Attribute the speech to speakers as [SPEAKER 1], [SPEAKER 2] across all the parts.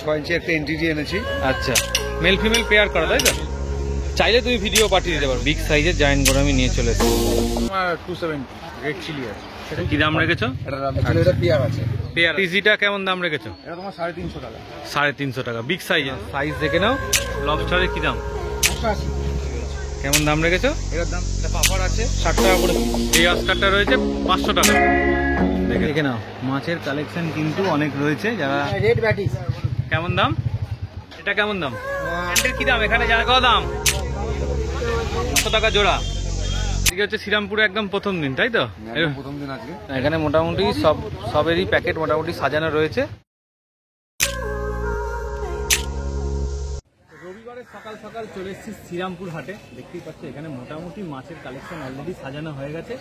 [SPEAKER 1] 6 ইঞ্চি একটা এনটিটি এনেছি।
[SPEAKER 2] আচ্ছা, মেল ফিমেল পেয়ার করা, তাই তো? চাইলে তুমি ভিডিও পাঠিয়ে দিতে পারো। বিগ সাইজের জায়ান্ট গোরামি নিয়ে চলে এসেছি।
[SPEAKER 1] তোমার 270 রেড চিলি আছে।
[SPEAKER 2] সেটা কি দাম রেখেছো?
[SPEAKER 1] এটা পেয়ার আছে।
[SPEAKER 2] পেয়ার টিজিটা কেমন দাম রেখেছো?
[SPEAKER 1] এটা তোমার 350 টাকা।
[SPEAKER 2] 350 টাকা বিগ সাইজের। সাইজ দেখে নাও। লবস্টারের কি দাম?
[SPEAKER 1] 180।
[SPEAKER 2] কেমন দাম রেখেছো?
[SPEAKER 1] এটার দাম এটা পাপড় আছে 60 টাকা করে।
[SPEAKER 2] এই অস্কারটা রয়েছে 500 টাকা। দেখে নাও, মাছের কালেকশন কিন্তু অনেক রয়েছে। যারা
[SPEAKER 1] রেড ব্যাটি
[SPEAKER 2] কেমন দাম? এটা কেমন দাম? প্যান্টের কি দাম? এখানে জানা কত দাম? 100 টাকা জোড়া। ঠিক হচ্ছে শ্রীরামপুরে একদম প্রথম দিন, তাই তো?
[SPEAKER 1] প্রথম দিন আজকে
[SPEAKER 2] এখানে মোটামুটি সবেরই প্যাকেট মোটামুটি সাজানো রয়েছে। রবিবারে সকাল সকাল চলে এসেছি শ্রীরামপুর হাটে। দেখতেই পাচ্ছ এখানে মোটামুটি মাছের কালেকশন অলরেডি সাজানো হয়ে গেছে।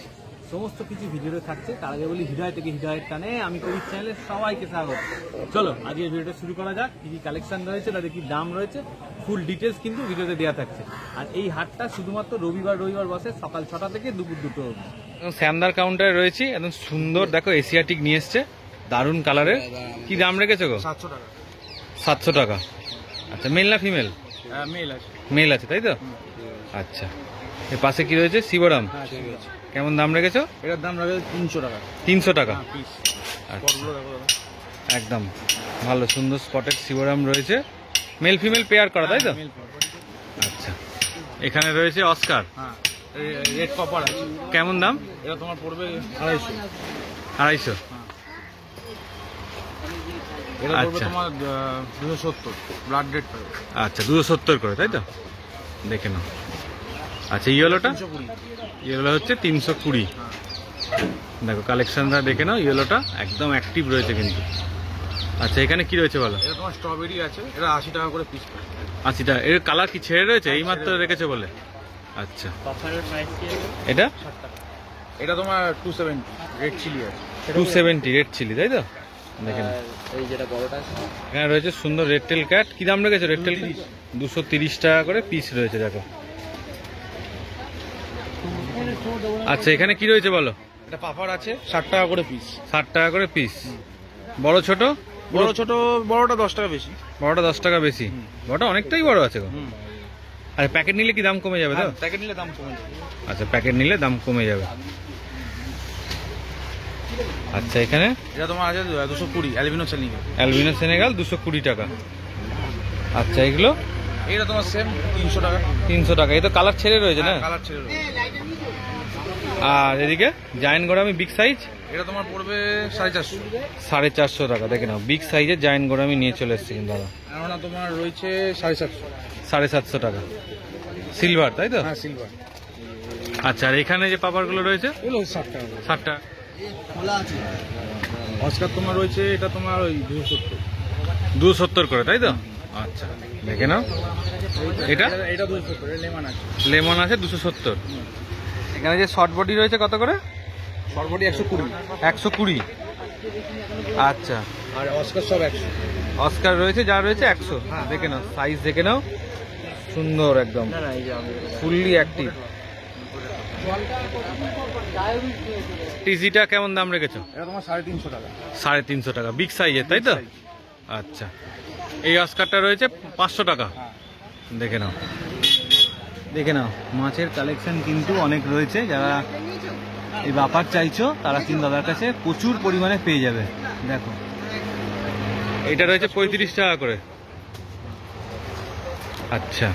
[SPEAKER 2] সমস্ত কিছু ভিডিওতে থাকছে। তার আগে বলি হৃদয় থেকে হৃদয়ের টানে আমি কবির চ্যানেলে সবাইকে স্বাগত। চলো আজকের ভিডিওটা শুরু করা যাক। কি কি কালেকশন রয়েছে, তাদের কি দাম রয়েছে, ফুল ডিটেলস কিন্তু ভিডিওতে দেওয়া থাকছে। আর এই হাটটা শুধুমাত্র রবিবার বসে সকাল 6টা থেকে দুপুর 2টো অবধি। শ্যামদার কাউন্টারে রয়েছি। একদম সুন্দর, দেখো এশিয়াটিক নিয়ে এসছে, দারুণ কালারের। কি দাম রেখেছো গো?
[SPEAKER 1] 700 টাকা।
[SPEAKER 2] 700 টাকা। আচ্ছা, মেল না ফিমেল?
[SPEAKER 1] মেল আছে।
[SPEAKER 2] মেল আছে, তাই তো? আচ্ছা, এর পাশে কি রয়েছে? শিবরাম। কেমন দাম রেখেছো?
[SPEAKER 1] এটার দাম রাখে 300 টাকা।
[SPEAKER 2] 300 টাকা।
[SPEAKER 1] পিস।
[SPEAKER 2] আচ্ছা, একদম ভালো সুন্দর স্পটেড শিবরাম রয়েছে। মেল ফিমেল পেয়ার করা, তাই তো? আচ্ছা, এখানে রয়েছে অস্কার।
[SPEAKER 1] হ্যাঁ, রেড কপার আছে।
[SPEAKER 2] কেমন দাম?
[SPEAKER 1] এটা তোমার পড়বে 250।
[SPEAKER 2] 250।
[SPEAKER 1] এটা পড়বে
[SPEAKER 2] আচ্ছা।
[SPEAKER 1] তোমার 270 ব্লাড রেড পাবে।
[SPEAKER 2] আচ্ছা, 270 করে, তাই তো? দেখে নাও। আচ্ছা, ইয়েলোটা?
[SPEAKER 1] 320।
[SPEAKER 2] ইয়েলো হচ্ছে 320। দেখো কালেকশনটা দেখে নাও। ইয়েলোটা একদম অ্যাক্টিভ রয়েছে কিন্তু। আচ্ছা, এখানে কি রয়েছে বলো?
[SPEAKER 1] এটা তোমার স্ট্রবেরি আছে। এটা 80 টাকা করে পিস পড়বে।
[SPEAKER 2] 80 টাকা। এর কালার কি ছেড়ে রয়েছে? এই মাত্র রেখেছে বলে। আচ্ছা, এটা
[SPEAKER 1] এটা তোমার 270 রেড চিলি আছে।
[SPEAKER 2] 270 রেড চিলি, তাই তো? দেখে নাও।
[SPEAKER 1] এই যেটা বড়টা আছে
[SPEAKER 2] এখানে রয়েছে সুন্দর রেড টেল ক্যাট। কি দাম রেখেছে রেড টেল? 230 টাকা করে পিস রয়েছে, দেখো। আচ্ছা, এখানে কি রয়েছে বলো?
[SPEAKER 1] এটা পাপড় আছে 60 টাকা করে পিস।
[SPEAKER 2] 60 টাকা করে পিস। বড় ছোট?
[SPEAKER 1] বড় ছোট বড়টা 10 টাকা বেশি।
[SPEAKER 2] বড়টা 10 টাকা বেশি। বড়টা অনেকটাই বড় আছে গো। আচ্ছা, প্যাকেট নিলে কি দাম কমে যাবে তো?
[SPEAKER 1] প্যাকেট নিলে দাম কমে যাবে।
[SPEAKER 2] আচ্ছা, প্যাকেট নিলে দাম কমে যাবে। আচ্ছা, এখানে
[SPEAKER 1] এটা তোমার আছে 220 অ্যালবিনো সেনিগাল।
[SPEAKER 2] অ্যালবিনো সেনেগাল 220 টাকা। আচ্ছা, এগুলো?
[SPEAKER 1] এটা তোমার সেম 300 টাকা।
[SPEAKER 2] 300 টাকা। এই তো কালার ছেড়ে রয়েছে না?
[SPEAKER 1] কালার ছেড়ে রয়েছে।
[SPEAKER 2] আর এদিকে জায়ান্ট গোরামি বিগ সাইজ?
[SPEAKER 1] এটা তোমার পড়বে 450।
[SPEAKER 2] 450 টাকা। দেখে নাও, বিগ সাইজের জায়ান্ট গোরামি নিয়ে চলে এসছে কিন্তু দাদা।
[SPEAKER 1] এখানে তোমার রয়েছে 750।
[SPEAKER 2] 750 টাকা। সিলভার, তাই তো?
[SPEAKER 1] হ্যাঁ, সিলভার।
[SPEAKER 2] আচ্ছা, আর এখানে যে পাপারগুলো রয়েছে?
[SPEAKER 1] এগুলো 60 টাকা।
[SPEAKER 2] 60 টাকা।
[SPEAKER 1] অস্কার তোমার রয়েছে, এটা তোমার ওই 270।
[SPEAKER 2] 270 করে, তাই তো? আচ্ছা, দেখে নাও। এটা
[SPEAKER 1] এটা 270 এর লেমন আছে।
[SPEAKER 2] লেমন আছে 270। এখানে যে শর্ট বডি রয়েছে কত করে?
[SPEAKER 1] সর্বটি 120।
[SPEAKER 2] 120। আচ্ছা,
[SPEAKER 1] আর অস্কার সব 100।
[SPEAKER 2] অস্কার রয়েছে, যা রয়েছে 100। দেখে নাও, সাইজ দেখে নাও, সুন্দর একদম ফুললি অ্যাক্টিভ। টিজিটা কেমন দাম রেখেছো?
[SPEAKER 1] এটা তোমার 350 টাকা।
[SPEAKER 2] 350 টাকা বিগ সাইজের, তাই তো? আচ্ছা, এই অস্কারটা রয়েছে 500 টাকা। দেখে নাও, দেখে নাও, মাছের কালেকশন কিন্তু অনেক রয়েছে। যারা এই ব্যাপার চাইছো তারা কিন্তু দাদার কাছে প্রচুর পরিমাণে পেয়ে যাবে। দেখো, এটা রয়েছে 35 টাকা করে। আচ্ছা,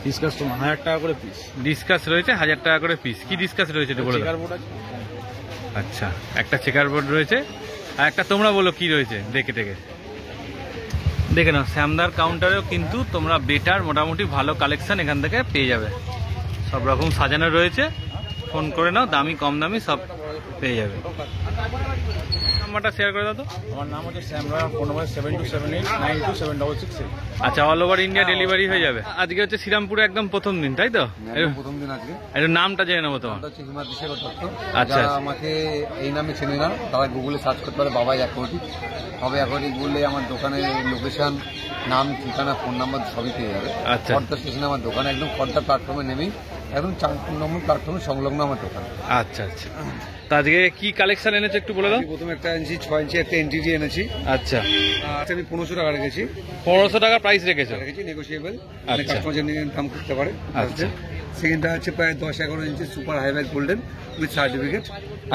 [SPEAKER 1] ডিসকাস তোমার 1000 টাকা করে পিস।
[SPEAKER 2] ডিসকাস রয়েছে 1000 টাকা করে পিস। কি ডিসকাস রয়েছে এটা বলে দাও।
[SPEAKER 1] চেকার বোর্ড আছে।
[SPEAKER 2] আচ্ছা, একটা চেকার বোর্ড রয়েছে, আর একটা তোমরা বলো কি রয়েছে দেখে দেখে। দেখে নাও, শ্যামদার কাউন্টারেও কিন্তু তোমরা বেটার মোটামুটি ভালো কালেকশন এখান থেকে পেয়ে যাবে। সব রকম সাজানো রয়েছে। ফোন করে নাও, দামি কম দামি সব পেয়ে যাবে। নাম্বারটা শেয়ার করে দাও তো।
[SPEAKER 1] আমার নাম হচ্ছে শ্যামরা। Phone number 7278927668।
[SPEAKER 2] আচ্ছা, অল ওভার ইন্ডিয়া ডেলিভারি হয়ে যাবে। আজকে হচ্ছে শ্রীরামপুরে একদম প্রথম দিন, তাই তো?
[SPEAKER 1] প্রথম দিন আজকে।
[SPEAKER 2] একটু নামটা জেনে নেবো তোমার।
[SPEAKER 1] হচ্ছে হিমাদ্রিশের দত্ত।
[SPEAKER 2] আচ্ছা,
[SPEAKER 1] যারা আমাকে এই নামে চেনে না তারা গুগলে সার্চ করতে পারে বাবাই অ্যাকোয়াটিক। তবে অ্যাকোয়াটিক বললে আমার দোকানের লোকেশন, নাম, ঠিকানা, ফোন নাম্বার সবই পেয়ে যাবে।
[SPEAKER 2] আচ্ছা।
[SPEAKER 1] খড়দা স্টেশনে আমার দোকানে একদম খড়দা প্ল্যাটফর্মে নেমেই একদম 4 নম্বর প্ল্যাটফর্মে সংলগ্ন আমার দোকান।
[SPEAKER 2] আচ্ছা আচ্ছা, তো আজকে কি কালেকশন এনেছো একটু বলে দাও।
[SPEAKER 1] আমি প্রথমে একটা এনেছি 6 ইঞ্চি একটা এনটিডি এনেছি।
[SPEAKER 2] আচ্ছা,
[SPEAKER 1] আচ্ছা আমি 1500 টাকা রেখেছি।
[SPEAKER 2] 1500 টাকা প্রাইস রেখেছো?
[SPEAKER 1] রেখেছি, নেগোশিয়েবল।
[SPEAKER 2] আচ্ছা।
[SPEAKER 1] কাস্টমার জন্য দাম করতে পারে।
[SPEAKER 2] আচ্ছা।
[SPEAKER 1] সেকেন্ডটা হচ্ছে প্রায় 10-11 inch super high back golden with certificate.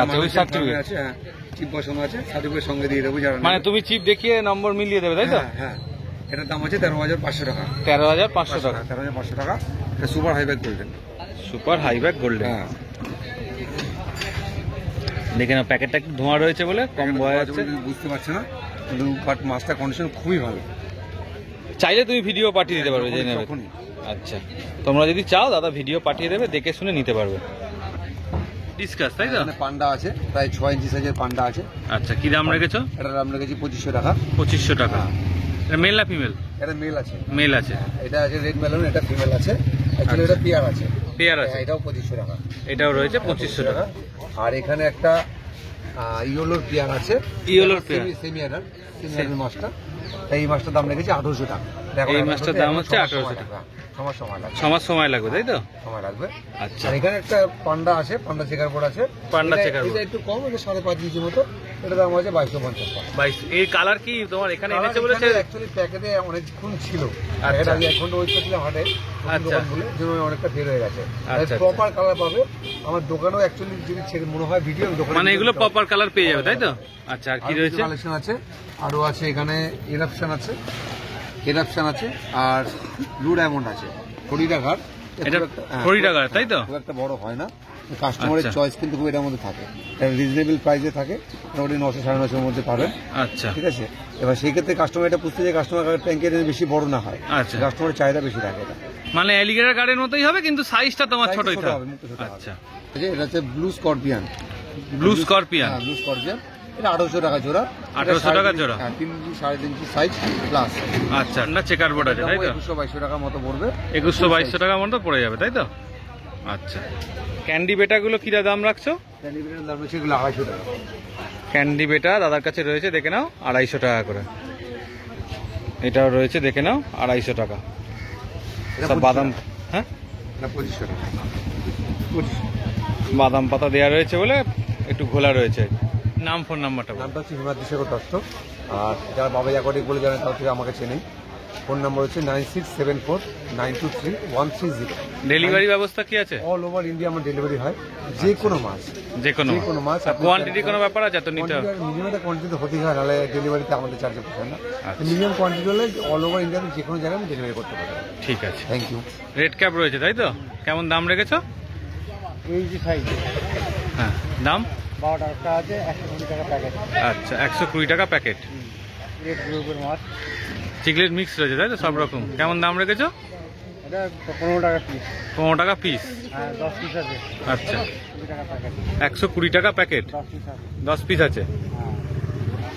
[SPEAKER 2] আচ্ছা, with certificate
[SPEAKER 1] আছে, হ্যাঁ, চিপ বসানো আছে, সার্টিফিকেট সঙ্গে দিয়ে দেবো যারা
[SPEAKER 2] মানে
[SPEAKER 1] নেবে।
[SPEAKER 2] তুমি চিপ দেখিয়ে নম্বর মিলিয়ে দেবে তাই তো?
[SPEAKER 1] হ্যাঁ, হ্যাঁ, এটার দাম হচ্ছে 13,500 টাকা।
[SPEAKER 2] 13,500 টাকা।
[SPEAKER 1] 13,500 টাকা। এটা super high back golden.
[SPEAKER 2] Super high back golden.
[SPEAKER 1] হ্যাঁ,
[SPEAKER 2] দেখে না প্যাকেটটা একটু ধোঁয়া রয়েছে বলে কম বোঝা যাচ্ছে,
[SPEAKER 1] বুঝতে পারছে না, কিন্তু বাট মাছটার কন্ডিশন খুবই ভালো।
[SPEAKER 2] চাইলে তুমি ভিডিও পাঠিয়ে দিতে পারবে, জেনে নেবে।
[SPEAKER 1] তখনই।
[SPEAKER 2] আচ্ছা, তোমরা যদি চাও দাদা ভিডিও পাঠিয়ে দেবে, দেখে শুনে নিতে পারবে। ডিসকাস তাই তো?
[SPEAKER 1] এখানে পান্ডা আছে, প্রায় 6 ইঞ্চি সাইজের পান্ডা আছে।
[SPEAKER 2] আচ্ছা, কি দাম রেখেছো?
[SPEAKER 1] এটার দাম রেখেছি 2500 টাকা।
[SPEAKER 2] 2500 টাকা। এটা মেল না ফিমেল?
[SPEAKER 1] এটা মেল আছে।
[SPEAKER 2] মেল আছে।
[SPEAKER 1] এটা আছে রেড মেলন, এটা ফিমেল আছে। অ্যাকচুয়ালি এটা পেয়ার আছে।
[SPEAKER 2] পেয়ার আছে।
[SPEAKER 1] এটাও 2500 টাকা।
[SPEAKER 2] এটাও রয়েছে 2500 টাকা।
[SPEAKER 1] আর এখানে একটা ইয়েলোর পেয়ার আছে।
[SPEAKER 2] ইয়েলোর পেয়ার,
[SPEAKER 1] সেমি অ্যাডাল্ট মাছটা। এই মাছটার দাম রেখেছি 1800 টাকা।
[SPEAKER 2] এই মাছটার দাম হচ্ছে 1800 টাকা।
[SPEAKER 1] 6 মাস সময় লাগবে।
[SPEAKER 2] 6 মাস সময় লাগবে তাই তো?
[SPEAKER 1] সময় লাগবে।
[SPEAKER 2] আচ্ছা,
[SPEAKER 1] আর এখানে একটা পান্ডা আছে, পান্ডা চেকার বোর্ড আছে।
[SPEAKER 2] পান্ডা
[SPEAKER 1] এটা-
[SPEAKER 2] চেকার বোর্ড।
[SPEAKER 1] এটা একটু কম, এটা 5.5 ইঞ্চি মতো। এটা দাম আছে 2250 টাকা।
[SPEAKER 2] 22। এই কালার কি তোমার এখানে এনেছে বলেছে?
[SPEAKER 1] অ্যাকচুয়ালি প্যাকেটে অনেকক্ষণ ছিল।
[SPEAKER 2] আচ্ছা।
[SPEAKER 1] এটা আমি এখন ওই করছিলাম হাটে,
[SPEAKER 2] আচ্ছা।
[SPEAKER 1] দোকানগুলো জন্য অনেকটা ফেল হয়ে গেছে।
[SPEAKER 2] আচ্ছা,
[SPEAKER 1] প্রপার কালার পাবে আমার দোকানেও। অ্যাকচুয়ালি যদি ছেড়ে মনে হয় ভিডিও দোকানে,
[SPEAKER 2] মানে এগুলো প্রপার কালার পেয়ে যাবে তাই তো? আচ্ছা, আর কি রয়েছে?
[SPEAKER 1] কালেকশন আছে, আরো আছে এখানে এরাপশন আছে, আর ব্লু ডায়মন্ড আছে। 20 টাকার।
[SPEAKER 2] এটা 20 টাকার তাই তো?
[SPEAKER 1] খুব একটা বড় হয় না। কাস্টমারের
[SPEAKER 2] আচ্ছা।
[SPEAKER 1] চয়েস কিন্তু খুব এটার মধ্যে থাকে, রিজনেবল প্রাইসে থাকে। মোটামুটি 900-950 মধ্যে পাবেন।
[SPEAKER 2] আচ্ছা
[SPEAKER 1] ঠিক আছে। এবার সেই ক্ষেত্রে কাস্টমার এটা বুঝতে যে কাস্টমার ট্যাঙ্কের বেশি বড় না হয়।
[SPEAKER 2] আচ্ছা।
[SPEAKER 1] কাস্টমারের চাহিদা বেশি থাকে এটা।
[SPEAKER 2] মানে অ্যালিগেটর গার্ডের মতোই হবে কিন্তু সাইজটা তোমার
[SPEAKER 1] Size টা
[SPEAKER 2] ছোটই
[SPEAKER 1] ছোট
[SPEAKER 2] থাকবে।
[SPEAKER 1] হবে, মুখটা ছোট হবে।
[SPEAKER 2] আচ্ছা,
[SPEAKER 1] এটা হচ্ছে blue scorpion.
[SPEAKER 2] Blue scorpion.
[SPEAKER 1] Blue scorpion, এটা 1800 টাকা জোড়া।
[SPEAKER 2] 1800 টাকা জোড়া।
[SPEAKER 1] হ্যাঁ, 3 ইঞ্চি 3.5 ইঞ্চি সাইজ প্লাস।
[SPEAKER 2] আচ্ছা, না চেকার বোর্ড আছে তাই তো?
[SPEAKER 1] 2100-2200 টাকার মতো পড়বে।
[SPEAKER 2] 2100-2200 টাকার মতো পড়ে যাবে তাই তো? আচ্ছা, ক্যান্ডি বেটাগুলো কি দাম রাখছো?
[SPEAKER 1] ক্যান্ডিডেটের দাম হচ্ছে এগুলো 250 টাকা।
[SPEAKER 2] ক্যান্ডি বেটা দাদার কাছে রয়েছে, দেখে নাও 250 টাকা করে। এটাও রয়েছে, দেখে নাও 250 টাকা।
[SPEAKER 1] এটা
[SPEAKER 2] সব
[SPEAKER 1] 25
[SPEAKER 2] বাদাম,
[SPEAKER 1] টাকা।
[SPEAKER 2] হ্যাঁ
[SPEAKER 1] এটা 2500 টাকা। 2500।
[SPEAKER 2] বাদাম পাতা দেওয়া রয়েছে বলে একটু ঘোলা রয়েছে। নাম ফোন নাম্বারটা বলো।
[SPEAKER 1] নামটা হচ্ছে হিমাদ্রি শেখর দত্ত। আর যারা বাবা অ্যাকর্ডিং বলে জানেন তার থেকে আমাকে চেনেই। ফোন নাম্বার হচ্ছে 9674923130।
[SPEAKER 2] ডেলিভারি ব্যবস্থা কি আছে?
[SPEAKER 1] অল ওভার ইন্ডিয়া আমার ডেলিভারি হয়, যে কোনো মাছ।
[SPEAKER 2] যে কোনো
[SPEAKER 1] মাছ।
[SPEAKER 2] কোয়ান্টিটি কোনো ব্যাপার আছে তো নিতে হবে?
[SPEAKER 1] মিনিমাম একটা কোয়ান্টিটি হতেই হয়, নাহলে ডেলিভারিতে আমাদের চার্জে পোষায় না।
[SPEAKER 2] আচ্ছা।
[SPEAKER 1] মিনিমাম কোয়ান্টিটি হলে অল ওভার ইন্ডিয়াতে যে কোনো জায়গায় আমি ডেলিভারি করতে পারি।
[SPEAKER 2] ঠিক আছে,
[SPEAKER 1] থ্যাংক ইউ।
[SPEAKER 2] রেড ক্যাপ রয়েছে তাই তো? কেমন দাম রেখেছো?
[SPEAKER 1] এই যে সাইজ
[SPEAKER 2] হ্যাঁ, দাম
[SPEAKER 1] 12 টাকা আছে, 120 টাকা প্যাকেট।
[SPEAKER 2] আচ্ছা, 120 টাকা প্যাকেট।
[SPEAKER 1] রেড গ্রুপের মাছ।
[SPEAKER 2] চিকলেট মিক্স রয়েছে তাই তো সব রকম? কেমন দাম রেখেছো?
[SPEAKER 1] এটা 15 টাকা পিস।
[SPEAKER 2] 15 টাকা পিস।
[SPEAKER 1] হ্যাঁ, 10 পিস আছে।
[SPEAKER 2] আচ্ছা,
[SPEAKER 1] 20 টাকা প্যাকেট।
[SPEAKER 2] 120 টাকা প্যাকেট।
[SPEAKER 1] 10 পিস আছে।
[SPEAKER 2] 10 পিস আছে।
[SPEAKER 1] হ্যাঁ।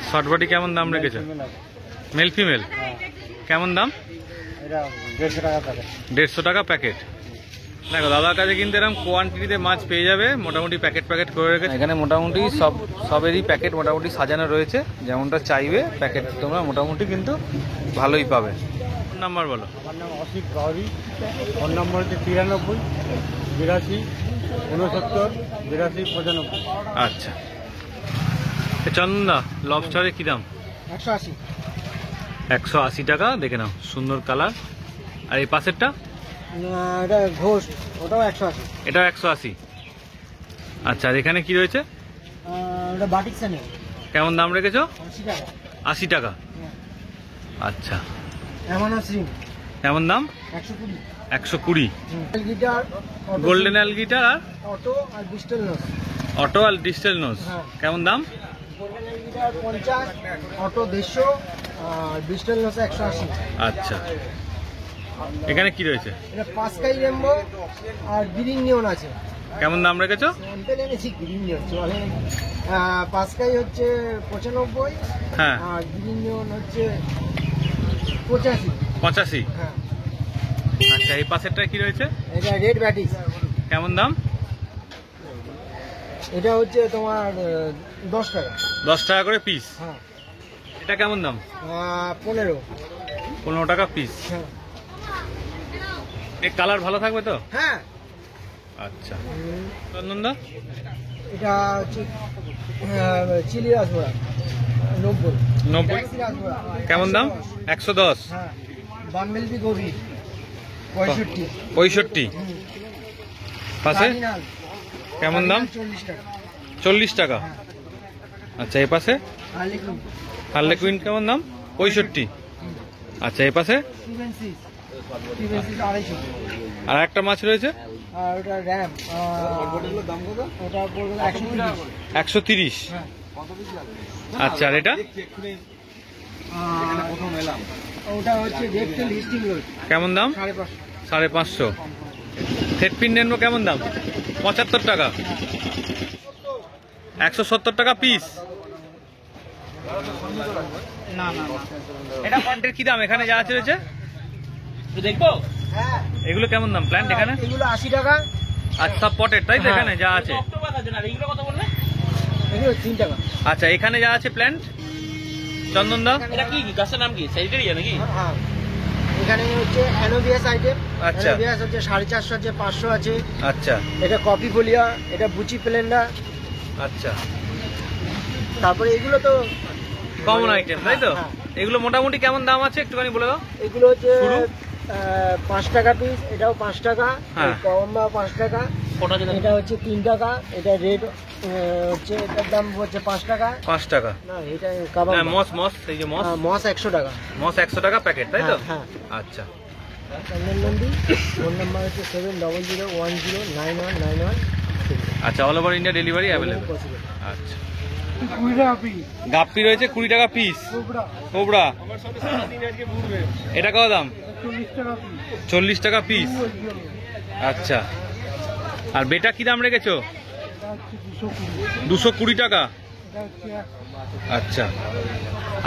[SPEAKER 2] শর্টবডি কেমন দাম রেখেছো? মেল ফিমেল
[SPEAKER 1] হ্যাঁ,
[SPEAKER 2] কেমন দাম?
[SPEAKER 1] এটা 150 টাকা প্যাকেট।
[SPEAKER 2] 150 টাকা প্যাকেট। দেখো দাদার কাছে কিন্তু এরকম কোয়ান্টিটিতে মাছ পেয়ে যাবে, মোটামুটি প্যাকেট করে রেখেছে। এখানে মোটামুটি সবেরই প্যাকেট মোটামুটি সাজানো রয়েছে, যেমনটা চাইবে প্যাকেট তোমরা মোটামুটি কিন্তু ভালোই পাবে। নাম্বার বলো।
[SPEAKER 1] আমার নাম অসিত গাউরি। ফোন নম্বর হচ্ছে 93 82 69 82 95।
[SPEAKER 2] আচ্ছা, চন্দা লবস্টারের কি দাম?
[SPEAKER 1] 180।
[SPEAKER 2] 180 টাকা। দেখে নাও, সুন্দর কালার। আর এই পাশেরটা?
[SPEAKER 1] এটা ঘোষ, ওটাও 180।
[SPEAKER 2] এটাও 180। আচ্ছা, আর এখানে কি রয়েছে?
[SPEAKER 1] এটা বাটিক স্যানেল।
[SPEAKER 2] কেমন দাম রেখেছো?
[SPEAKER 1] 80 টাকা।
[SPEAKER 2] 80 টাকা। আচ্ছা,
[SPEAKER 1] এমন সিম
[SPEAKER 2] কেমন দাম?
[SPEAKER 1] 120।
[SPEAKER 2] 120।
[SPEAKER 1] গিটার,
[SPEAKER 2] গোল্ডেন অ্যালগিটার আর
[SPEAKER 1] অটো আর ডিজিটাল নোস।
[SPEAKER 2] অটো আর ডিজিটাল নোজ
[SPEAKER 1] হ্যাঁ।
[SPEAKER 2] কেমন দাম?
[SPEAKER 1] গোল্ডেন গিটার 50, অটো 150 আর ডিজিটাল নোস 180।
[SPEAKER 2] আচ্ছা, এখানে কি রয়েছে?
[SPEAKER 1] এটা পাঁচকাই রেমবো আর গ্রিন নিয়ন আছে।
[SPEAKER 2] কেমন দাম রেখেছো?
[SPEAKER 1] স্যাম্পেল এনেছি গ্রিন নিয়ন চলে। পাঁচকাই হচ্ছে 95
[SPEAKER 2] হ্যাঁ,
[SPEAKER 1] আর গ্রিন নিয়ন হচ্ছে 85।
[SPEAKER 2] 85।
[SPEAKER 1] হ্যাঁ,
[SPEAKER 2] আচ্ছা, এই পাশেরটা কি রয়েছে?
[SPEAKER 1] এটা রেড ব্যাটিস।
[SPEAKER 2] কেমন দাম?
[SPEAKER 1] এটা হচ্ছে তোমার 10 টাকা।
[SPEAKER 2] 10 টাকা করে পিস।
[SPEAKER 1] হ্যাঁ,
[SPEAKER 2] এটা কেমন দাম?
[SPEAKER 1] 15।
[SPEAKER 2] 15 টাকা পিস।
[SPEAKER 1] হ্যাঁ,
[SPEAKER 2] এই কালার ভালো থাকবে তো?
[SPEAKER 1] হ্যাঁ,
[SPEAKER 2] আচ্ছা চন্দনদা,
[SPEAKER 3] এটা হচ্ছে চিলি রাসবড়া 90।
[SPEAKER 2] 90
[SPEAKER 3] ট্যাক্সি রাসবড়া
[SPEAKER 2] কেমন দাম? 110।
[SPEAKER 3] হ্যাঁ, বাম্বেলবি গভীর 65।
[SPEAKER 2] 65 পাশে
[SPEAKER 3] কার্ডিনাল
[SPEAKER 2] কেমন দাম?
[SPEAKER 3] 40 টাকা।
[SPEAKER 2] 40 টাকা। আচ্ছা এই পাশে
[SPEAKER 3] হার্লিকুইন
[SPEAKER 2] হার্লেকুইন কেমন দাম? 65। আচ্ছা এই পাশে
[SPEAKER 3] টিভেন্সিস 250।
[SPEAKER 2] আর একটা মাছ রয়েছে
[SPEAKER 3] আর ওটা র্যাম ওটা পড়বে 130।
[SPEAKER 2] 130।
[SPEAKER 3] হ্যাঁ।
[SPEAKER 2] আচ্ছা আর এটা
[SPEAKER 3] ওটা হচ্ছে রেডটেল হিস্টিং রোড
[SPEAKER 2] কেমন দাম?
[SPEAKER 3] 550।
[SPEAKER 2] 550। থেটপিন নেনবো কেমন দাম? 75 টাকা। 170 টাকা পিস।
[SPEAKER 3] না না
[SPEAKER 2] এটা প্ল্যান্টের কি দাম এখানে যা আছে রয়েছে? দেখবো
[SPEAKER 3] হ্যাঁ,
[SPEAKER 2] এগুলো কেমন দাম প্ল্যান্ট এখানে?
[SPEAKER 3] এগুলো 80 টাকা।
[SPEAKER 2] আচ্ছা সব পটের তাই তো
[SPEAKER 3] হ্যাঁ।
[SPEAKER 2] এখানে যা আছে?
[SPEAKER 3] এগুলো 3 টাকা।
[SPEAKER 2] আচ্ছা এখানে যা আছে প্ল্যান্ট চন্দনদা?
[SPEAKER 4] এটা কি গাছের নাম কি সাইডেরিয়া নাকি?
[SPEAKER 3] হ্যাঁ, এখানে হচ্ছে অ্যানোবিয়াস আইটেম।
[SPEAKER 2] আচ্ছা।
[SPEAKER 3] অ্যানোবিয়াস হচ্ছে 450 আছে, 500 আছে।
[SPEAKER 2] আচ্ছা
[SPEAKER 3] এটা কপি ফোলিয়া, এটা বুচি প্লেন্ডার।
[SPEAKER 2] আচ্ছা
[SPEAKER 3] তারপরে এগুলো তো
[SPEAKER 2] কমন আইটেম তাই তো?
[SPEAKER 3] হ্যাঁ।
[SPEAKER 2] এগুলো মোটামুটি কেমন দাম আছে একটুখানি বলে দাও।
[SPEAKER 3] এগুলো হচ্ছে
[SPEAKER 2] শুরু?
[SPEAKER 3] 5 টাকা পিস, এটাও 5 টাকা।
[SPEAKER 2] হ্যাঁ।
[SPEAKER 3] কম্বা 5 টাকা।
[SPEAKER 4] কটা যেন
[SPEAKER 3] এটা হচ্ছে 3 টাকা। এটা রেড হচ্ছে, এটার দাম হচ্ছে 5 টাকা।
[SPEAKER 2] 5 টাকা।
[SPEAKER 3] না, এটা কাবাব।
[SPEAKER 2] হ্যাঁ মস মস এই যে মস
[SPEAKER 3] মস 100 টাকা।
[SPEAKER 2] মস 100 টাকা প্যাকেট তাই তো?
[SPEAKER 3] হ্যাঁ,
[SPEAKER 2] আচ্ছা
[SPEAKER 3] চন্দন নন্দী। ফোন নাম্বার হচ্ছে 7010109191।
[SPEAKER 2] আচ্ছা all over India delivery available.
[SPEAKER 3] Possible.
[SPEAKER 2] আচ্ছা
[SPEAKER 3] 20 টাকা পিস।
[SPEAKER 2] গাপ্পি রয়েছে 20 টাকা পিস।
[SPEAKER 3] কোবরা
[SPEAKER 2] কোবরা এটা কত দাম?
[SPEAKER 3] 40 টাকা পিস।
[SPEAKER 2] 40 টাকা পিস। আচ্ছা আর বেটা কি দাম রেখেছো?
[SPEAKER 3] এটা হচ্ছে 220।
[SPEAKER 2] 220 টাকা।
[SPEAKER 3] এটা হচ্ছে 100।
[SPEAKER 2] আচ্ছা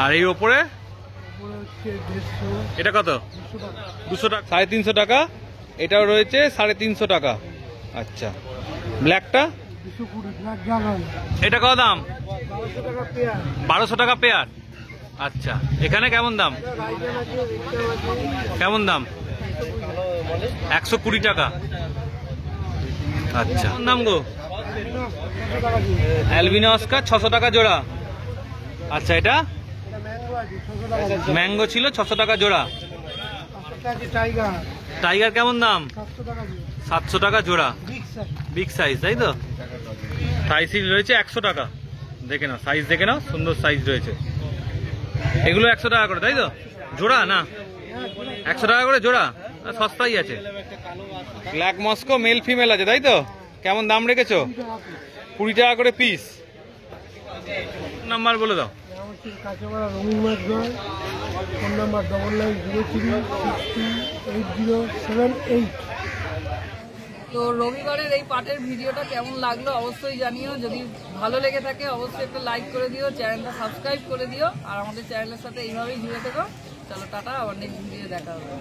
[SPEAKER 2] আর এই ওপরে
[SPEAKER 3] তারপরে হচ্ছে 150,
[SPEAKER 2] এটা কত?
[SPEAKER 3] 200 টাকা।
[SPEAKER 2] 200 টাকা। 350 টাকা। এটাও রয়েছে 350 টাকা। আচ্ছা ব্ল্যাকটা
[SPEAKER 3] 220 ব্ল্যাক ড্রাগন।
[SPEAKER 2] এটা কত দাম?
[SPEAKER 3] 1200 টাকা পেয়ার।
[SPEAKER 2] 1200 টাকা পেয়ার। আচ্ছা এখানে কেমন দাম?
[SPEAKER 3] রাইজান আছে, রিক্সাও আছে।
[SPEAKER 2] কেমন দাম? 120 টাকা। আচ্ছা কোন দাম গো?
[SPEAKER 3] 600 টাকা পিস।
[SPEAKER 2] অ্যালবিনো অস্কার 600 টাকা জোড়া। আচ্ছা এটা
[SPEAKER 3] এটা ম্যাঙ্গো আছে 600 টাকা পিস।
[SPEAKER 2] ম্যাঙ্গো ছিল 600 টাকা জোড়া।
[SPEAKER 3] পাঁচটা আছে টাইগার
[SPEAKER 2] টাইগার কেমন দাম?
[SPEAKER 3] 700 টাকা পিস।
[SPEAKER 2] 700 টাকা জোড়া।
[SPEAKER 3] Big size.
[SPEAKER 2] বিগ সাইজ তাই তো? থাই সিল রয়েছে 100 টাকা। দেখে নাও সাইজ দেখে নাও, সুন্দর সাইজ রয়েছে। এগুলো 100 টাকা করে তাই তো? জোড়া না 100 টাকা করে জোড়া? সস্তাই আছে। ব্ল্যাক মস্কো মেল ফিমেল আছে তাই তো? কেমন দাম রেখেছো? 20 টাকা করে পিস। নাম্বার বলে দাও।
[SPEAKER 3] নাম হচ্ছে কাঁচাপাড়া রঙিন মাছ দোকান। Phone number 9903628078।
[SPEAKER 5] তো রবিবারের এই পাটের ভিডিওটা কেমন লাগলো অবশ্যই জানিও। যদি ভালো লেগে থাকে অবশ্যই একটা লাইক করে দিও, চ্যানেলটা সাবস্ক্রাইব করে দিও, আর আমাদের চ্যানেলের সাথে এইভাবেই জুড়ে থেকো। চলো টাটা, আবার নেক্সট ভিডিও দেখা হবে।